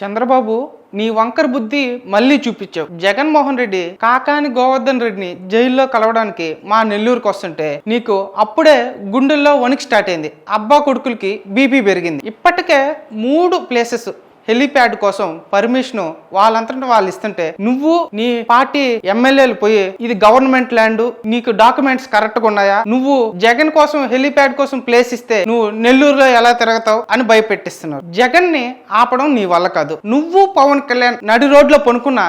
చంద్రబాబు నీ వంకర బుద్ధి మళ్ళీ చూపించావు. జగన్మోహన్ రెడ్డి కాకాని గోవర్ధన్ రెడ్డిని జైల్లో కలవడానికి మా నెల్లూరుకు వస్తుంటే నీకు అప్పుడే గుండెల్లో వణికి స్టార్ట్ అయింది. అబ్బా కొడుకులకి బీపీ పెరిగింది. ఇప్పటికే 3 ప్లేసెస్ హెలీప్యాడ్ కోసం పర్మిషన్ వాళ్ళంతటా వాళ్ళు ఇస్తుంటే నువ్వు నీ పార్టీ ఎమ్మెల్యేలు పోయి ఇది గవర్నమెంట్ ల్యాండ్, నీకు డాక్యుమెంట్స్ కరెక్ట్ గా ఉన్నాయా, నువ్వు జగన్ కోసం హెలీప్యాడ్ కోసం ప్లేస్ ఇస్తే నువ్వు నెల్లూరులో ఎలా తిరగతావు అని భయపెట్టిస్తున్నారు. జగన్ ని ఆపడం నీ వల్ల కాదు. నువ్వు పవన్ కళ్యాణ్ నడి రోడ్లో పనుకున్న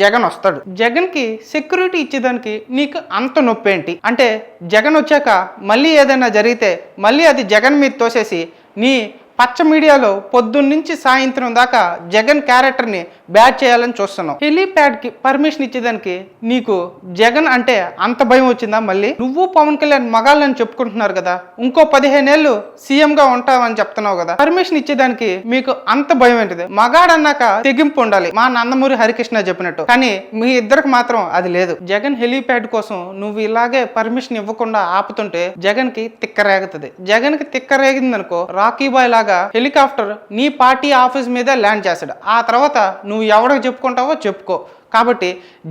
జగన్ వస్తాడు. జగన్ కి సెక్యూరిటీ ఇచ్చేదానికి నీకు అంత నొప్పి ఏంటి? అంటే జగన్ వచ్చాక మళ్ళీ ఏదైనా జరిగితే మళ్ళీ అది జగన్ మీద తోసేసి నీ పచ్చ మీడియాలో పొద్దున్నుంచి సాయంత్రం దాకా జగన్ క్యారెక్టర్ని బ్యాడ్ చేయాలని చూస్తున్నావు. హెలీప్యాడ్కి పర్మిషన్ ఇచ్చేదానికి నీకు జగన్ అంటే అంత భయం వచ్చిందా? మళ్ళీ నువ్వు పవన్ కళ్యాణ్ మగాళ్ళని చెప్పుకుంటున్నారు కదా, ఇంకో 15 ఏళ్ళు సీఎంగా ఉంటావని చెప్తున్నావు కదా, పర్మిషన్ ఇచ్చేదానికి మీకు అంత భయం ఏంటిది? మగాడన్నాక తెగింపు ఉండాలి, మా నందమూరి హరికృష్ణ చెప్పినట్టు. కానీ మీ ఇద్దరికి మాత్రం అది లేదు. జగన్ హెలీప్యాడ్ కోసం నువ్వు ఇలాగే పర్మిషన్ ఇవ్వకుండా ఆపుతుంటే జగన్ కి తిక్కరేగుతుంది. జగన్ కి తిక్కరేగిందనుకో రాకీ బాయ్ లాగా హెలికాప్టర్ నీ పార్టీ ఆఫీస్ మీద ల్యాండ్ చేస్తాడు. ఆ తర్వాత నువ్వు ఎవరికి చెప్పుకుంటావో చెప్పుకో. కాబట్టి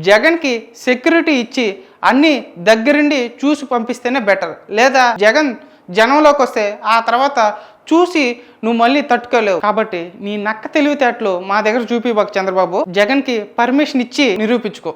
జగన్కి సెక్యూరిటీ ఇచ్చి అన్ని దగ్గరుండి చూసి పంపిస్తేనే బెటర్. లేదా జగన్ జనంలోకి వస్తే ఆ తర్వాత చూసి నువ్వు మళ్ళీ తట్టుకోలేవు. కాబట్టి నీ నక్క తెలివితేటలు మా దగ్గర చూపిబాకు చంద్రబాబు. జగన్కి పర్మిషన్ ఇచ్చి నిరూపించుకో.